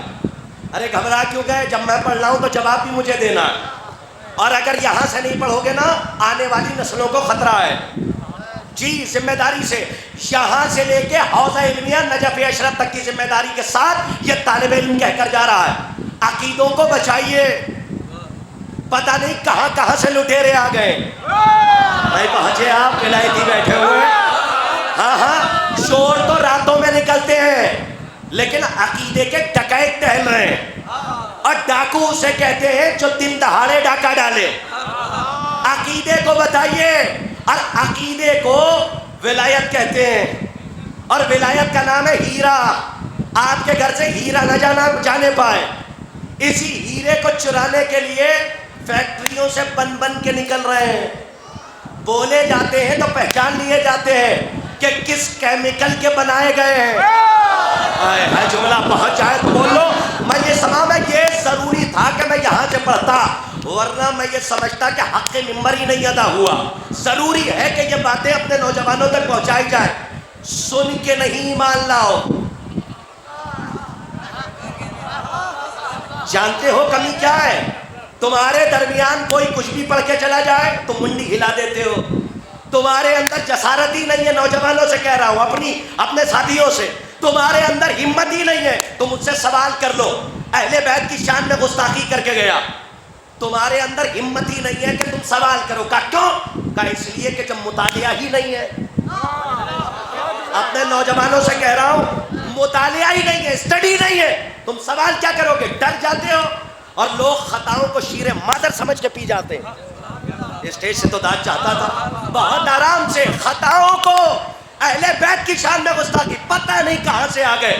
ارے گھبرا کیوں گئے؟ جب میں پڑھ رہا ہوں تو جواب بھی مجھے دینا, اور اگر یہاں سے نہیں پڑھو گے نا آنے والی نسلوں کو خطرہ ہے. جی ذمہ داری سے یہاں سے لے کے حوضہ علمیہ نجف اشرف تک کی ذمہ داری کے ساتھ یہ طالب علم کہہ کر جا رہا ہے, عقیدوں کو بچائیے. پتہ نہیں کہاں کہاں سے لٹیرے آ گئے. نہیں پہنچے آپ ولایتی بیٹھے ہوئے. ہاں ہاں شور تو راتوں میں نکلتے ہیں لیکن عقیدے کے ڈکیت ٹہل رہے ہیں, اور ڈاکو اسے کہتے ہیں جو دن دہاڑے ڈاکہ ڈالے. عقیدے کو بتائیے, اور عقیدے کو ولایت کہتے ہیں, اور ولایت کا نام ہے ہیرا. آپ کے گھر سے ہیرا نہ جانے پائے. اسی ہیرے کو چرانے کے لیے فیکٹریوں سے بن بن کے نکل رہے ہیں. بولے جاتے ہیں تو پہچان لیے جاتے ہیں کہ کس کیمیکل کے بنائے گئے ہیں. جملہ پہنچ جائے تو بول لو. میں یہ سمجھا میں یہ ضروری تھا کہ میں یہاں سے پڑھتا, ورنہ میں یہ سمجھتا کہ حق ممبر ہی نہیں ادا ہوا. ضروری ہے کہ یہ باتیں اپنے نوجوانوں تک پہنچائی جائیں. سن کے نہیں ایمان لاؤ. جانتے ہو کمی کیا ہے؟ تمہارے درمیان کوئی کچھ بھی پڑھ کے چلا جائے تم منڈی ہلا دیتے ہو. تمہارے اندر جسارت ہی نہیں ہے. نوجوانوں سے کہہ رہا ہوں, اپنے ساتھیوں سے, تمہارے اندر ہمت ہی نہیں ہے. تم مجھ سے سوال کر لو, اہل بیت کی شان میں گستاخی کر کے گیا, تمہارے اندر ہمت ہی نہیں ہے کہ تم سوال کرو. کہا کیوں؟ کہا اس لیے کہ جب مطالعہ ہی نہیں ہے. اپنے نوجوانوں سے کہہ رہا ہوں مطالعہ ہی نہیں ہے, اسٹڈی نہیں ہے, تم سوال کیا کرو گے؟ ڈر جاتے ہو. اور لوگ خطاؤں کو شیر مادر سمجھ کے پی جاتے ہیں. اسٹیج سے تو داد چاہتا تھا بہت آرام سے. خطاؤں کو اہل بیت کی شان میں گستاخی, پتہ نہیں کہاں سے آ گئے.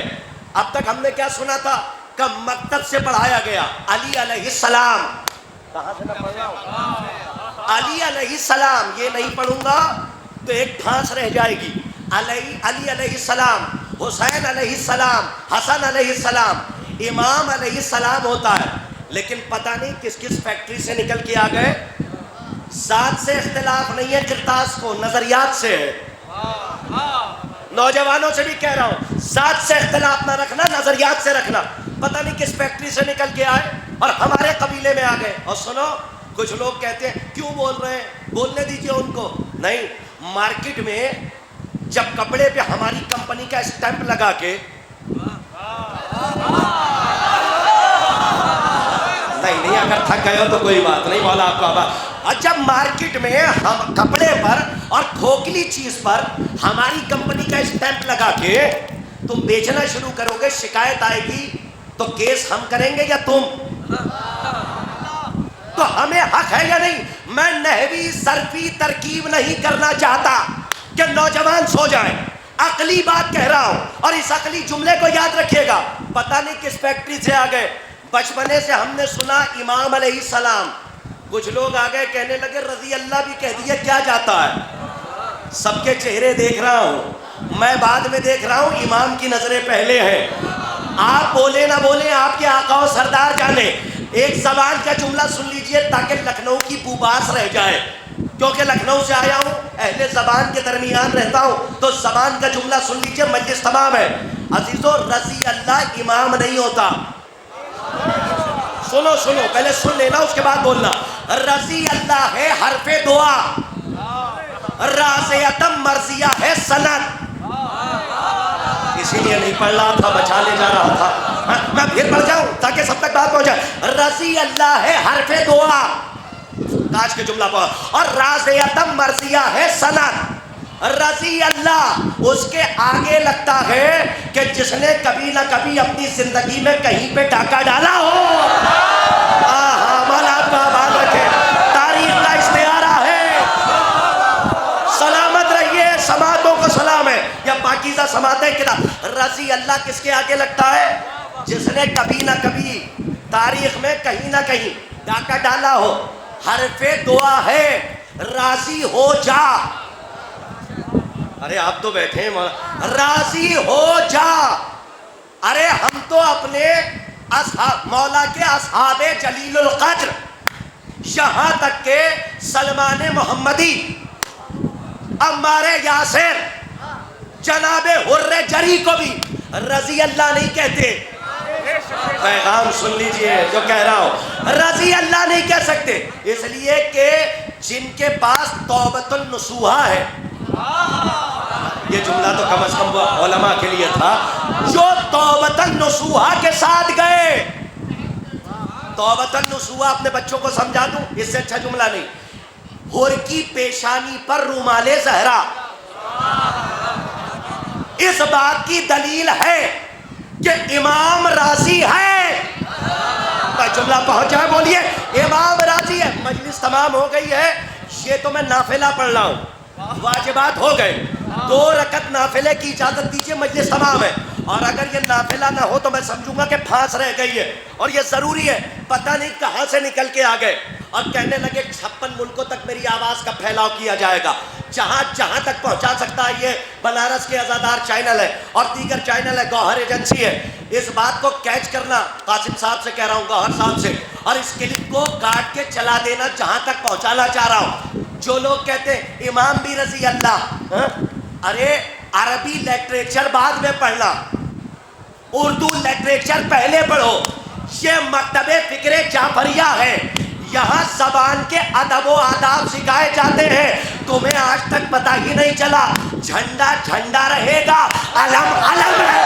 اب تک ہم نے کیا سنا تھا کہ مکتب سے پڑھایا گیا علی علیہ السلام. کہاں سے میں پڑھ رہا ہوں؟ علی علیہ السلام. یہ نہیں پڑھوں گا تو ایک پھانس رہ جائے گی. علی علیہ السلام, حسین علیہ السلام, حسن علیہ السلام, امام علیہ السلام ہوتا ہے. لیکن پتہ نہیں کس کس فیکٹری سے نکل کے آ گئے. ذات سے اختلاف نہیں ہے کرتاس کو, نظریات سے ہے. نوجوانوں سے بھی کہہ رہا ہوں ذات سے اختلاف نہ رکھنا, نظریات سے رکھنا. پتہ نہیں کس فیکٹری سے نکل کے آئے اور ہمارے قبیلے میں آ گئے. اور سنو, کچھ لوگ کہتے ہیں کیوں بول رہے ہیں, بولنے دیجئے ان کو. نہیں, مارکیٹ میں جب کپڑے پہ ہماری کمپنی کا اسٹیمپ لگا کے, نہیں اگر تھک گئے ہو تو کوئی بات نہیں, مولا آپ کو آباد. اور جب مارکیٹ میں ہم کپڑے پر اور کھوکھلی چیز پر ہماری کمپنی کا اسٹیمپ لگا کے تم بیچنا شروع کرو گے, شکایت آئے گی تو کیس ہم کریں گے یا تم؟ تو ہمیں حق ہے یا نہیں؟ میں نحوی صرفی ترکیب نہیں کرنا چاہتا کہ نوجوان سو جائیں. عقلی بات کہہ رہا ہوں, اور اس عقلی جملے کو یاد رکھیے گا. پتہ نہیں کس فیکٹری سے آ گئے. بچپنے سے ہم نے سنا امام علیہ السلام, کچھ لوگ آ گئے کہنے لگے رضی اللہ بھی کہہ دیے, کیا جاتا ہے. سب کے چہرے دیکھ رہا ہوں, میں بعد میں دیکھ رہا ہوں, امام کی نظریں پہلے ہیں. آپ بولے نہ بولے, آپ کے آقا و سردار جانے. ایک زبان کا جملہ سن لیجئے تاکہ لکھنؤ کی بوباس رہ جائے, کیونکہ لکھنؤ سے آیا ہوں, اہل زبان کے درمیان رہتا ہوں, تو زبان کا جملہ سن لیجئے, مجلس تمام ہے. عزیزو, رضی اللہ امام نہیں ہوتا. سنو پہلے سن لینا اس کے بعد بولنا. رضی اللہ ہے حرف دعا, راضیتم مرضیہ ہے سند. اسی لیے نہیں پڑھ رہا تھا, بچا لے جا رہا تھا. میں پھر پڑھ جاؤں تاکہ سب تک بات پہنچے. رضی اللہ ہے حرف دعا, کاش کے جملہ پڑھ, اور راضیتم مرضیہ ہے سند. رضی اللہ اس کے آگے لگتا ہے کہ جس نے کبھی نہ کبھی اپنی زندگی میں کہیں پہ ڈاکہ ڈالا ہو. مولا آپ کا آباد رکھے. تاریخ کا استعارہ ہے. سلامت رہیے, سماعتوں کو سلام ہے, یا پاکیزہ سماعتیں کتاب. رضی اللہ کس کے آگے لگتا ہے؟ جس نے کبھی نہ کبھی تاریخ میں کہیں نہ کہیں ڈاکہ ڈالا ہو. حرف دعا ہے راضی ہو جا. ارے آپ تو بیٹھے ہیں, راضی ہو جا. ارے ہم تو اپنے مولا کے اصحاب جلیل القدر, یہاں تک کہ سلمان محمدی, عمار یاسر, جناب حر جری کو بھی رضی اللہ نہیں کہتے. پیغام سن لیجئے جو کہہ رہا ہوں, رضی اللہ نہیں کہہ سکتے, اس لیے کہ جن کے پاس توبۃ النصوحہ ہے. یہ جملہ تو کم از کم علماء کے لیے تھا جو توبۃ النصوحہ کے ساتھ گئے. توبۃ النصوحہ اپنے بچوں کو سمجھا دوں, اس سے اچھا جملہ نہیں. حر کی پیشانی پر رومال زہرا, اس بات کی دلیل ہے کہ امام راضی ہے. جملہ پہنچا ہے, بولیے امام راضی ہے. مجلس تمام ہو گئی ہے, یہ تو میں نافلہ پڑھ رہا ہوں, واجبات ہو گئے. 2 رکعت نافلے کی اجازت دیجیے, مجلس تمام ہے. اور اگر یہ نافلہ نہ ہو تو میں سمجھوں گا کہ پھانس رہ گئی ہے, اور یہ ضروری ہے. پتہ نہیں کہاں سے نکل کے آ گئے اور کہنے لگے 56 ملکوں تک میری آواز کا پھیلاؤ کیا جائے گا. جہاں تک پہنچا سکتا ہے یہ بنارس کے آزادار چینل ہے اور دیگر چینل ہے, گوہر ایجنسی ہے. اس بات کو کیچ کرنا قاسم صاحب سے کہہ رہا ہوں, گوہر صاحب سے, اور اس کلپ کو کاٹ کے چلا دینا جہاں تک پہنچانا چاہ رہا ہوں. جو لوگ کہتے ہیں امام بھی رضی اللہ, ارے عربی لٹریچر بعد میں پڑھنا, اردو لٹریچر پہلے پڑھو. یہ مکتب فکر جعفریہ ہے, یہاں زبان کے ادب و آداب سکھائے جاتے ہیں. تمہیں آج تک پتہ ہی نہیں چلا, جھنڈا جھنڈا رہے گا, علم علم ہے.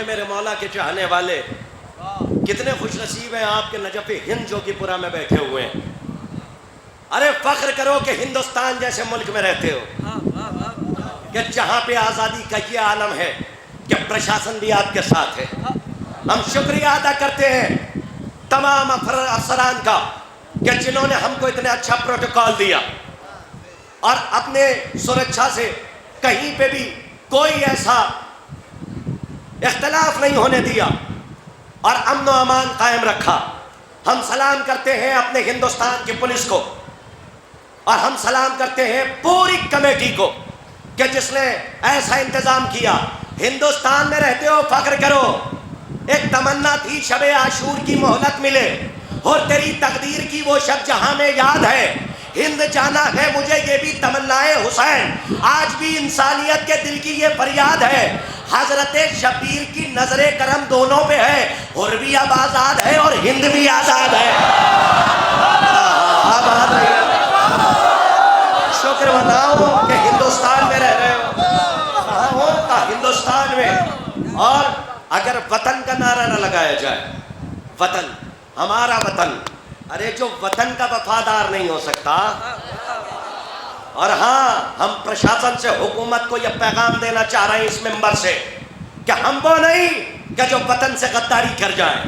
میرے مولا کے چاہنے والے، کتنے خوش نصیب ہیں آپ کے نجف ہند جو کہ پورا میں بیٹھے ہوئے ہیں. ارے فخر کرو کہ ہندوستان جیسے ملک میں رہتے ہو، کہ جہاں پہ آزادی کا یہ عالم ہے کہ پرشاسن بھی آپ کے ساتھ ہے. ہم شکریہ ادا کرتے ہیں تمام افسران کا کہ جنہوں نے ہم کو اتنے اچھا پروٹوکول دیا اور اپنے سرکشا سے کہیں پہ بھی کوئی ایسا اختلاف نہیں ہونے دیا اور امن و امان قائم رکھا. ہم سلام کرتے ہیں اپنے ہندوستان کی پولیس کو اور ہم سلام کرتے ہیں پوری کمیٹی کو کہ جس نے ایسا انتظام کیا. ہندوستان میں رہتے ہو فخر کرو. ایک تمنا تھی شب عاشور کی مہلت ملے اور تیری تقدیر کی وہ شب جہاں میں یاد ہے. ہند جانا ہے مجھے یہ بھی تمنائے حسین. آج بھی انسانیت کے دل کی یہ فریاد ہے. حضرت شبیر کی نظر کرم دونوں پہ ہے. اور بھی اب آزاد ہے اور ہند بھی آزاد ہے. آباد ہے. شکر مناؤ کہ ہندوستان میں رہ رہے ہو. کہاں ہو؟ ہندوستان میں. اور اگر وطن کا نعرہ نہ لگایا جائے، وطن ہمارا وطن، ارے جو وطن کا وفادار نہیں ہو سکتا. اور ہاں ہم پرشاسن سے حکومت کو یہ پیغام دینا چاہ رہے ہیں اس منبر سے کہ ہم وہ نہیں کہ جو وطن سے غداری کر جائیں.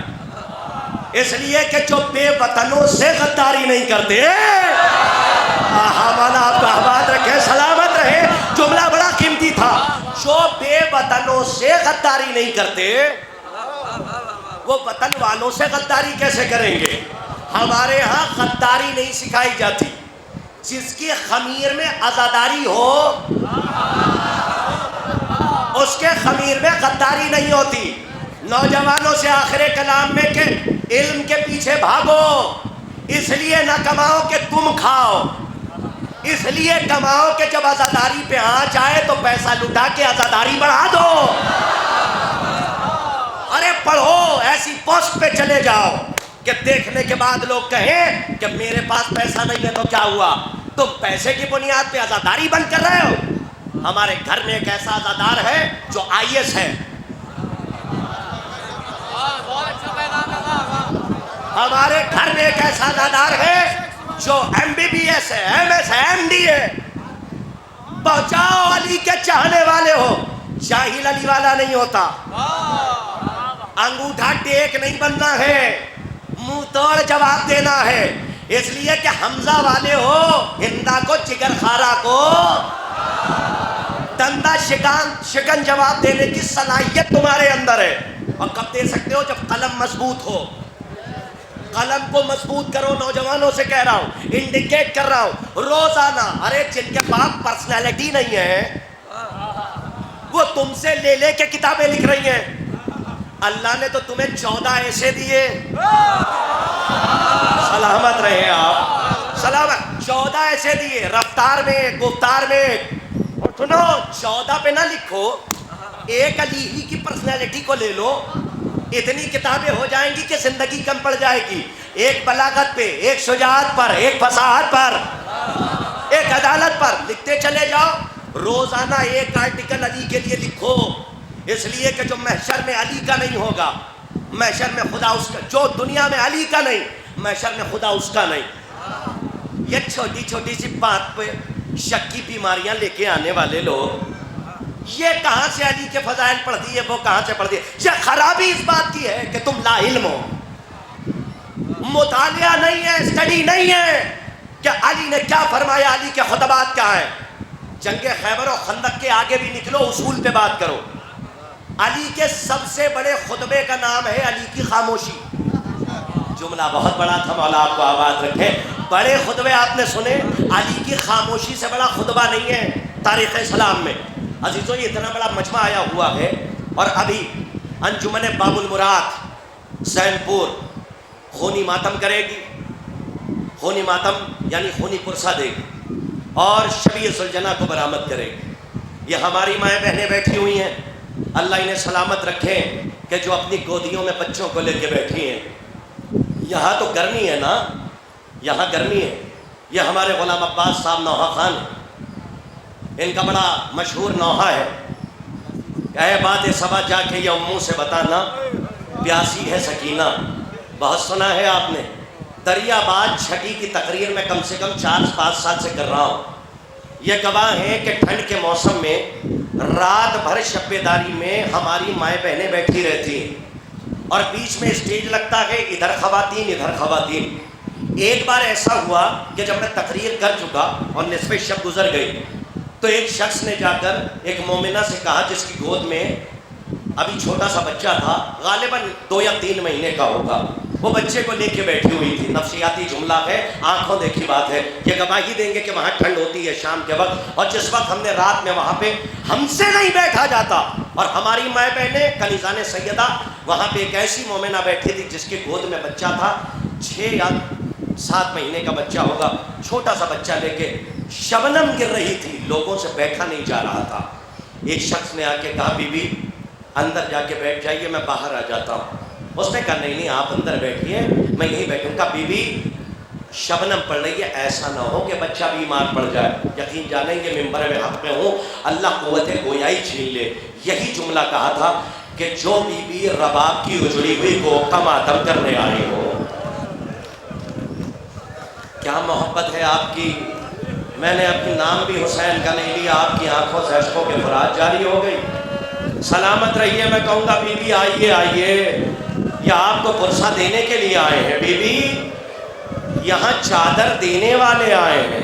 اس لیے کہ جو بے وطنوں سے غداری نہیں کرتے. مولا آپ کو آباد رکھے، سلامت رہے. جملہ بڑا قیمتی تھا. جو بے وطنوں سے غداری نہیں کرتے وہ وطن والوں سے غداری کیسے کریں گے؟ ہمارے ہاں غداری نہیں سکھائی جاتی. جس کی خمیر میں عزاداری ہو اس کے خمیر میں غداری نہیں ہوتی. نوجوانوں سے آخر کلام میں کہ علم کے پیچھے بھاگو، اس لیے نہ کماؤ کہ تم کھاؤ، اس لیے کماؤ کہ جب عزاداری پہ آنچ آئے تو پیسہ لٹا کے عزاداری بڑھا دو. ارے پڑھو، ایسی پوسٹ پہ چلے جاؤ کہ دیکھنے کے بعد لوگ کہیں کہ میرے پاس پیسہ نہیں ہے تو کیا ہوا، تم پیسے کی بنیاد پہ عزاداری بند کر رہے ہو. ہمارے گھر میں ایک ایسا عزادار ہے جو IAS ہے. ہمارے گھر میں ایک ایسا عزادار ہے جو MBBS ہے، MS ہے، MD ہے. پہنچاؤ علی کے چاہنے والے ہو. جاہل علی والا نہیں ہوتا. انگوٹھا ٹیک نہیں بننا ہے، منہ توڑ جواب دینا ہے. اس لیے کہ حمزہ والے ہو، ہندا کو جگر خارا کو دندہ شکن جواب دینے کی صلاحیت تمہارے اندر ہے. اور کب دے سکتے ہو؟ جب قلم مضبوط ہو. قلم کو مضبوط کرو. نوجوانوں سے کہہ رہا ہوں، انڈیکیٹ کر رہا ہوں روزانہ. ارے جن کے پاس پرسنالٹی نہیں ہے وہ تم سے لے لے کے کتابیں لکھ رہی ہیں. اللہ نے تو تمہیں 14 ایسے دیے. سلامت رہے آپ، سلامت. 14 ایسے دیے، رفتار میں، گفتار میں. اور سنو، 14 پہ نہ لکھو، ایک علی ہی کی پرسنالٹی کو لے لو. اتنی کتابیں ہو جائیں گی کہ زندگی کم پڑ جائے گی. ایک بلاغت پہ، ایک شجاعت پر، ایک فصاحت پر، ایک عدالت پر لکھتے چلے جاؤ. روزانہ ایک آرٹیکل علی کے لیے لکھو. اس لیے کہ جو محشر میں علی کا نہیں ہوگا، محشر میں خدا اس کا. جو دنیا میں علی کا نہیں، محشر میں خدا اس کا نہیں. یہ چھوٹی چھوٹی سی بات پہ شک کی بیماریاں لے کے آنے والے لوگ، یہ کہاں سے علی کے فضائل پڑھتی ہے، وہ کہاں سے پڑھتی ہے. یہ خرابی اس بات کی ہے کہ تم لا علم ہو. مطالعہ نہیں ہے، اسٹڈی نہیں ہے کہ علی نے کیا فرمایا، علی کے خطبات کیا ہیں. جنگ خیبر و خندق کے آگے بھی نکلو، اصول پہ بات کرو. علی کے سب سے بڑے خطبے کا نام ہے علی کی خاموشی. جملہ بہت بڑا تھا، مولا آپ کو آباد رکھے. بڑے خطبے آپ نے سنے، علی کی خاموشی سے بڑا خطبہ نہیں ہے تاریخ اسلام میں. عزیزوں، یہ اتنا بڑا مجمع آیا ہوا ہے اور ابھی انجمن باب المراد سین پور خونی ماتم کرے گی. خونی ماتم یعنی خونی پرسہ دے گی اور شبیہ سلجنا کو برآمد کرے گی. یہ ہماری مائیں بہنیں بیٹھی ہوئی ہیں، اللہ انہیں سلامت رکھے کہ جو اپنی گودیوں میں بچوں کو لے کے بیٹھی ہیں. یہاں تو گرمی ہے نا، یہاں گرمی ہے. یہ ہمارے غلام عباس صاحب نوحہ خان ہیں، ان کا بڑا مشہور نوحہ ہے. اے بات سبا جا کے یہ اموں سے بتانا، پیاسی ہے سکینہ۔ بہت سنا ہے آپ نے، دریا باد چھٹی کی تقریر میں کم سے کم 4-5 سال سے کر رہا ہوں۔ یہ گواہ ہیں کہ ٹھنڈ کے موسم میں رات بھر شب بیداری میں ہماری مائیں بہنیں بیٹھی رہتی ہیں اور بیچ میں اسٹیج لگتا ہے، ادھر خواتین ادھر خواتین۔ ایک بار ایسا ہوا کہ جب میں تقریر کر چکا اور نصف شب گزر گئی تو ایک شخص نے جا کر ایک مومنہ سے کہا جس کی گود میں ابھی چھوٹا سا بچہ تھا، غالباً 2 یا 3 مہینے کا ہوگا، وہ بچے کو لے کے بیٹھی ہوئی تھی۔ نفسیاتی جملہ ہے، آنکھوں دیکھی بات ہے، یہ گواہی دیں گے کہ وہاں ٹھنڈ ہوتی ہے شام کے وقت، اور جس وقت ہم نے رات میں وہاں پہ ہم سے نہیں بیٹھا جاتا، اور ہماری مائیں بہنیں کنیزان سیدہ وہاں پہ ایک ایسی مومنہ بیٹھی تھی جس کے گود میں بچہ تھا، 6 یا 7 مہینے کا بچہ ہوگا، چھوٹا سا بچہ لے کے شبنم گر رہی تھی، لوگوں سے بیٹھا نہیں جا رہا تھا۔ ایک شخص نے آ کے کہا بی بی اندر جا کے بیٹھ جائیے، میں باہر آ جاتا ہوں۔ اس نے کہا نہیں آپ اندر بیٹھیے، میں یہیں بیٹھوں گا۔ بی بی شبنم پڑ رہی ہے، ایسا نہ ہو کہ بچہ بیمار پڑ جائے، یقین جانیں گے ممبر میں حق میں ہوں، اللہ قوت گویائی چھین لے۔ یہی جملہ کہا تھا کہ جو بی بی رباب کی اجڑی ہوئی کو کا ماتم کرنے آئی ہو۔ کیا محبت ہے آپ کی! میں نے اپنی نام بھی حسین کا نہیں لیا، آپ کی آنکھوں سے اشکوں کے فرات جاری ہو گئی۔ سلامت رہیے، میں کہوں گا بی بی آئیے آئیے، یا آپ کو پرسہ دینے کے لیے آئے ہیں بی بی، یہاں چادر دینے والے آئے ہیں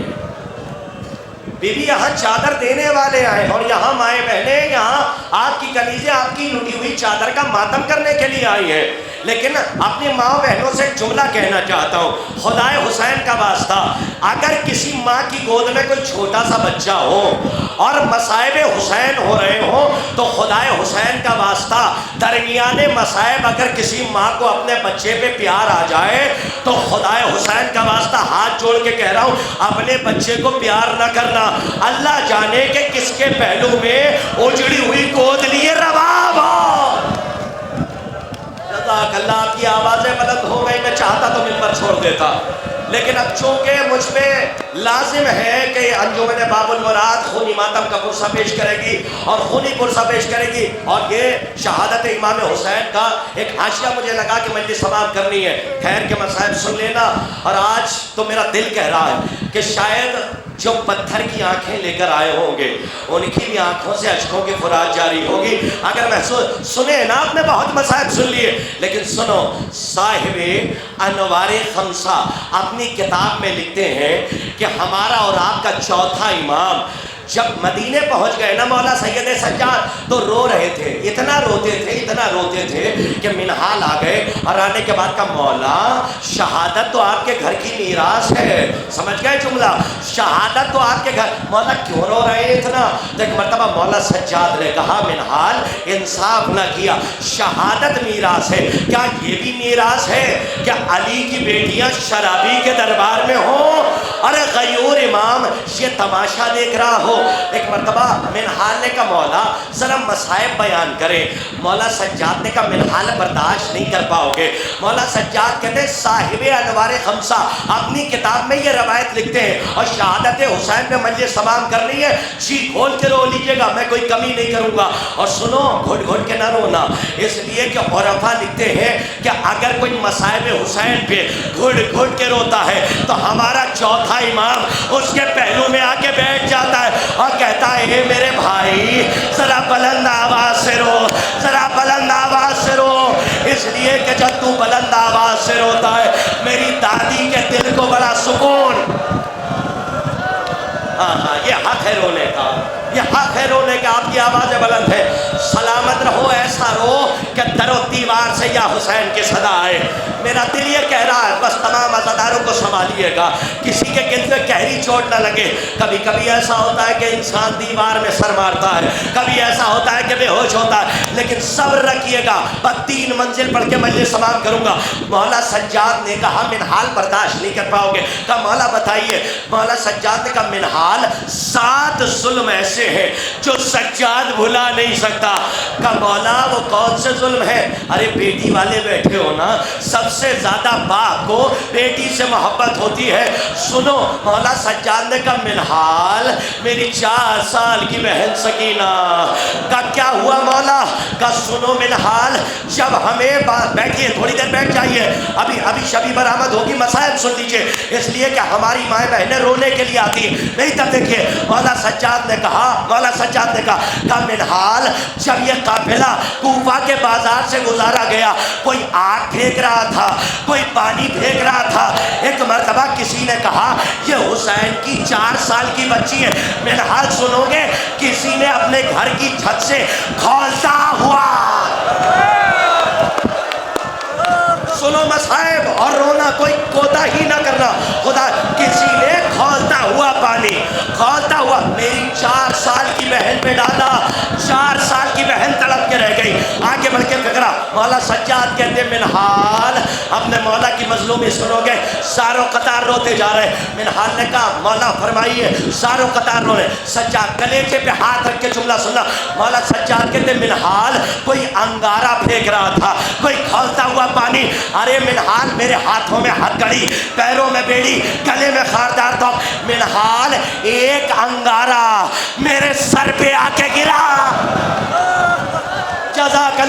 بی بی، یہاں چادر دینے والے آئے ہیں، اور یہاں مائیں بہنیں یہاں آپ کی کنیزیں آپ کی لٹی ہوئی چادر کا ماتم کرنے کے لیے آئی ہیں۔ لیکن اپنی ماں بہنوں سے ایک جملہ کہنا چاہتا ہوں، خدائے حسین کا واسطہ، اگر کسی ماں کی گود میں کوئی چھوٹا سا بچہ ہو اور مصائب حسین ہو رہے ہوں تو خدائے حسین کا واسطہ درمیان مصائب اگر کسی ماں کو اپنے بچے پہ پیار آ جائے تو خدائے حسین کا واسطہ ہاتھ جوڑ کے کہہ رہا ہوں اپنے بچے کو پیار نہ کرنا، اللہ جانے کہ کس کے پہلو میں اجڑی ہوئی گود لیے رباب ہو۔ جزاک اللہ، آپ کی آوازیں بلند ہو گئی، میں چاہتا تو ممبر چھوڑ دیتا، لیکن اب چونکہ مجھ پہ لازم ہے کہ انجمن باب المراد خونی ماتم کا پرسہ پیش کرے گی اور خونی پرسہ پیش کرے گی، اور یہ شہادت امام حسین کا ایک حاشیہ مجھے لگا کہ مجلس تمام کرنی ہے، خیر کے مصائب سن لینا۔ اور آج تو میرا دل کہہ رہا ہے کہ شاید جو پتھر کی آنکھیں لے کر آئے ہوں گے ان کی بھی آنکھوں سے اشکوں کی فرات جاری ہوگی۔ اگر میں سنے نا، آپ نے بہت مصائب سن لیے، لیکن سنو، صاحب انوار خمسہ اپنی کتاب میں لکھتے ہیں کہ ہمارا اور آپ کا چوتھا امام جب مدینے پہنچ گئے نا مولا سید سجاد تو رو رہے تھے، اتنا روتے تھے کہ منحال آ گئے، اور آنے کے بعد کا مولا شہادت تو آپ کے گھر کی میراث ہے، سمجھ گئے جملہ، شہادت تو آپ کے گھر، مولا کیوں رو رہے ہیں اتنا؟ تو ایک مرتبہ مولا سجاد نے کہا منحال انصاف نہ کیا، شہادت میراث ہے، کیا یہ بھی میراث ہے کہ علی کی بیٹیاں شرابی کے دربار میں ہوں اور غیور امام یہ تماشا دیکھ رہا ہو؟ ایک مرتبہ منحال نے کہا مولا ذرا مصائب بیان کریں، مولا سجاد نے کہا منحال برداشت نہیں کر پاؤ گے۔ مولا سجاد کہتے ہیں صاحب انوار خمسہ اپنی کتاب میں یہ روایت لکھتے ہیں، اور شہادت حسین میں مجلس تمام کرنی ہے، جی کھول کے رو لیجیے گا، میں کوئی کمی نہیں کروں گا، اور سنو گھٹ گھٹ کے نہ رونا، اس لیے کہ عرفا لکھتے ہیں کہ اگر کوئی مصائب حسین پہ گھٹ گھٹ کے روتا ہے تو ہمارا چوتھا امام اس کے پہلو میں آ کے بیٹھ جاتا ہے اور کہتا ہے اے میرے بھائی ذرا بلند آواز سے رو، ذرا بلند آواز سے رو، اس لیے کہ جب تو بلند آواز سے روتا ہے میری دادی کے دل کو بڑا سکون۔ ہاں یہ حق ہے رونے کا، یہ حق ہے رونے کا، آپ کی آوازیں بلند ہے، سلامت رہو، ایسا رو کہ در و دیوار سے یا حسین کی صدا آئے۔ میرا دل یہ کہہ رہا ہے بس تمام عزاداروں کو سنبھالیے گا، کسی کے گل میں گہری چوٹ نہ لگے۔ کبھی کبھی ایسا ہوتا ہے کہ انسان دیوار میں سر مارتا ہے، کبھی ایسا ہوتا ہے کہ بے ہوش ہوتا ہے، لیکن صبر رکھیے گا، بس 3 منزل پڑھ کے مجلس تمام کروں گا۔ مولا سجاد نے کہا منحال برداشت نہیں کر پاؤ گے، کہا مولا بتائیے، مولا سجاد نے کہا منحال 7 ظلم ایسے ایسے ہیں جو سجاد بھلا نہیں سکتا. کہ مولا وہ کون سے ظلم ہے؟ ارے بیٹی والے بیٹھے ہو نا, سب سے زیادہ باپ کو بیٹی سے محبت ہوتی ہے. سنو, مولا سجاد نے کہا منہال میری 4 سال کی بہن سکینہ. کا کیا ہوا مولا؟ کا سنو منہال, جب ہمیں بیٹھیے, تھوڑی دیر بیٹھ جائیے, ابھی شبی برآمد ہوگی, مسائل سن لیجیے, اس لیے کہ ہماری مائیں بہنیں رونے کے لیے آتی نہیں. تب دیکھیے مولا سجاد نے کہا کہ منہال جب یہ قافلہ کوفہ کے بازار سے گزارا گیا, کوئی آگ پھینک رہا تھا, کوئی پانی پھینک رہا تھا. ایک مرتبہ کسی نے کہا یہ حسین کی 4 سال کی بچی ہے. منہال سنو گے, کسی نے اپنے گھر کی چھت سے کھولتا ہوا, سنو مصائب اور رونا, کوئی کوتا ہی نہ کرنا, خدا کسی نے کھولتا ہوا پانی, کھولتا ہوا میری 4 سال کی بہن پہ ڈالا. 4 سال کی بہن تڑپ کے رہ گئی. آگے بڑھ کے فکرہ مولا سجاد کہتے منہال اپنے مولا کی مظلومی سنو گے, ساروں قطار روتے جا رہے. منہال نے کہا مولا فرمائیے, ساروں قطار رو رہے. سجاد کلیجے پہ ہاتھ رکھ کے جملہ سننا. مولا سجاد کہتے منہال کوئی انگارہ پھینک رہا تھا, کوئی کھولتا ہوا پانی. ارے منہال میرے ہاتھوں میں ہتھکڑی, پیروں میں بیڑی, گلے میں خاردار تو منہال ایک انگارہ میرے سر پہ آ کے گرا. جزاک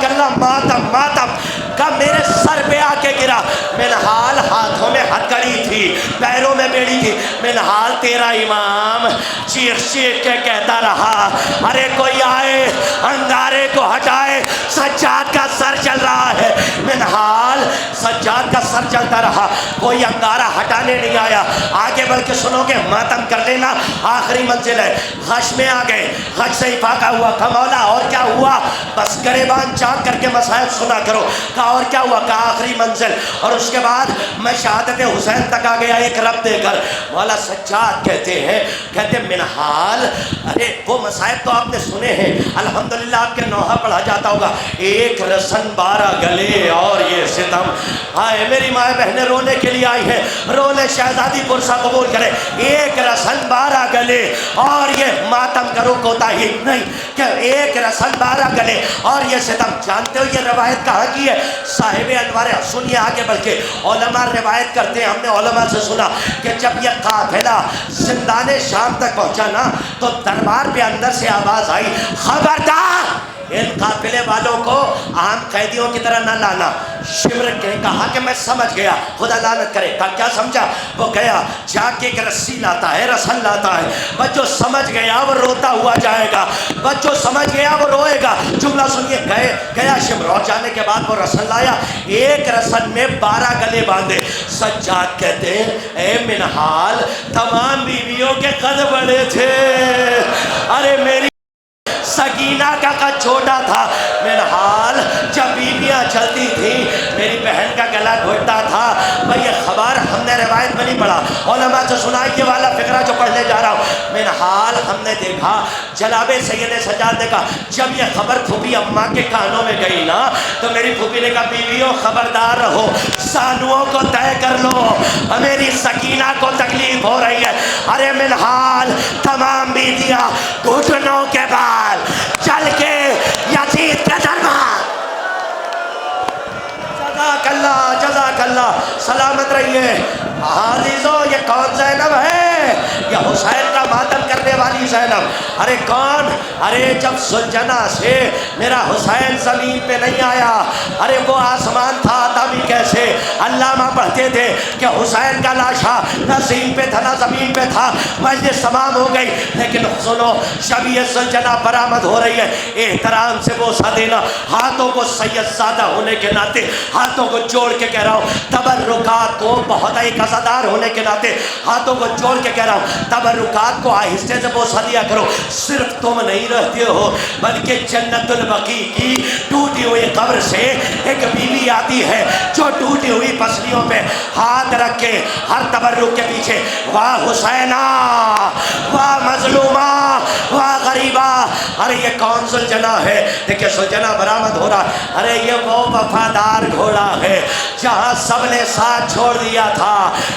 اللہ ماتم کا میرے سر پہ آ کے گرا. منہال ہاتھوں میں ہتھکڑی تھی, پیروں میں بیڑی تھی. منہال تیرا امام چیخ چیخ کے کہتا رہا ارے کوئی آئے انگارے کو ہٹائے, سجاد کا سر چل رہا ہے. منہال سجاد کا سر چلتا رہا, کوئی انگارہ ہٹانے نہیں آیا. آگے بڑھ کے سنو گے, ماتم کر لینا, آخری منزل ہے. غش میں آ گئے, غش سے افاقہ ہوا. کہ مولا اور کیا ہوا؟ بس گریبان چاک کر کے مسائل سنا کرو. کہا اور کیا ہوا؟ کہا آخری منزل, اور اس کے بعد میں شہادت حسین تک آ گیا ایک رب دے کر. مولا سجاد کہتے ہیں منہال ارے وہ مسائل تو آپ نے سنے ہیں, الحمدللہ آپ کے نوحہ پڑھا جاتا ہوگا. 1 رسن 12 گلے اور یہ ستم. ہائے میری مائیں بہنیں رونے کے لیے آئی ہیں, رونے شہزادی پرسا قبول کرے. 1 رسن 12 گلے اور یہ ماتم کرو کوتا ہی نہیں, کہ 1 رسن 12 گلے اور یہ ستم. جانتے ہو یہ روایت کہاں کی ہے؟ صاحب انوار. سنیے آگے بڑھ کے, علماء روایت کرتے ہیں, ہم نے علماء سے سنا کہ جب یہ قافلہ زندان شام تک پہنچا نا, تو دربار پہ اندر سے آواز آئی خبردار ان قافلے والوں کو عام قیدیوں کی طرح نہ لانا. شمر نے کہا کہ میں سمجھ گیا, خدا لعنت کرے. کہا کیا سمجھا؟ وہ گیا جا کے ایک رسی لاتا ہے, رسن لاتا ہے. بس جو سمجھ گیا وہ روتا ہوا جائے گا, بس جو سمجھ گیا وہ روئے گا. جملہ سنیے, گیا شمر, اور جانے کے بعد وہ رسن لایا. 1 رسن میں 12 گلے باندھے. سجاد کہتے ہیں اے منہال تمام بیویوں کے قد بڑے تھے, ارے میری سکینہ کا قد چھوٹا تھا. منہال جب بیویاں چلتی تھیں میری بہن کا گلا گھٹتا تھا. بھئی یہ خبر ہم نے روایت میں نہیں پڑھا, علماء سے سنا یہ والا فقرہ جو پڑھنے جا رہا ہوں. منہال ہم نے دیکھا, جناب سید سجاد نے کہا جب یہ خبر پھوپھی اماں کے کانوں میں گئی نا, تو میری پھوپھی نے کہا بیویوں خبردار رہو, سانووں کو طے کر لو, میری سکینہ کو تکلیف ہو رہی ہے. ارے منہال تمام بیویاں گھٹنوں کے بال چل کے یزید کے دربار. جزاک اللہ, سلامت رہیے. عزیزو یہ کون زینب ہے؟ یہ حسین کا ماتم کرنے والی زینب. ارے کون؟ ارے جب سلجنا سے میرا حسین زمین پہ نہیں آیا, ارے وہ آسمان تھا آتا بھی کیسے. علامہ پڑھتے تھے کہ حسین کا لاشا نہ زمین پہ تھا نہ زمین پہ تھا, مجلس تمام ہو گئی. لیکن سنو, شبیہ سلجنا برآمد ہو رہی ہے, احترام سے بوسہ دینا. ہاتھوں کو سید زادہ ہونے کے ناطے ہاتھوں کو جوڑ کے کہہ رہا ہوں, تبرکات کو بہت ایک عزادار ہونے کے ناطے ہاتھوں کو جوڑ کے کہہ رہا ہوں, تبرکات کو آہستہ سے بوسہ دیا کرو. صرف تم نہیں رہتے ہو بلکہ جنت البقیع کی ٹوٹی ہوئی قبر سے ایک بیوی آتی ہے جو ٹوٹی ہوئی پسلیوں پہ ہاتھ رکھ کے ہر تبرک کے پیچھے واہ حسینہ, واہ مظلومہ, واہ غریبہ. ارے یہ کون سلجنا ہے؟ دیکھیں سلجنا برآمد ہو رہا. ارے یہ وہ وفادار گھوڑا ہے جہاں سب نے ساتھ چھوڑ دیا تھا,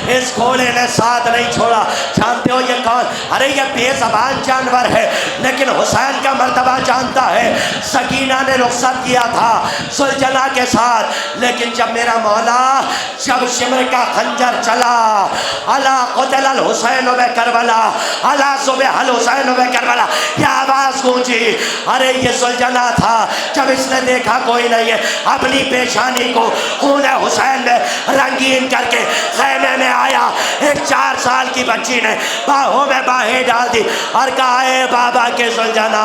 اس گھوڑے نے ساتھ نہیں چھوڑا. جانتے ہو یہ کون؟ ارے یہ بے زبان جان جانور ہے لیکن حسین کا مرتبہ جانتا ہے. سکینہ نے رخصت کیا تھا سلجنا کے ساتھ, لیکن جب میرا مولا جب شمر کا خنجر چلا, الا قتل الحسین و کربلا, الا ذبح الحسین و کربلا, یہ آواز گونجی. ارے یہ سلجنا تھا. جب اس نے دیکھا کوئی نہیں ہے, اپنی پیشانی کو خون حسین نے رنگین کر کے خیمے میں آیا. ایک 4 سال کی بچی نے باہوں میں باہیں ڈال دی اور کہا اے بابا کے سلجنا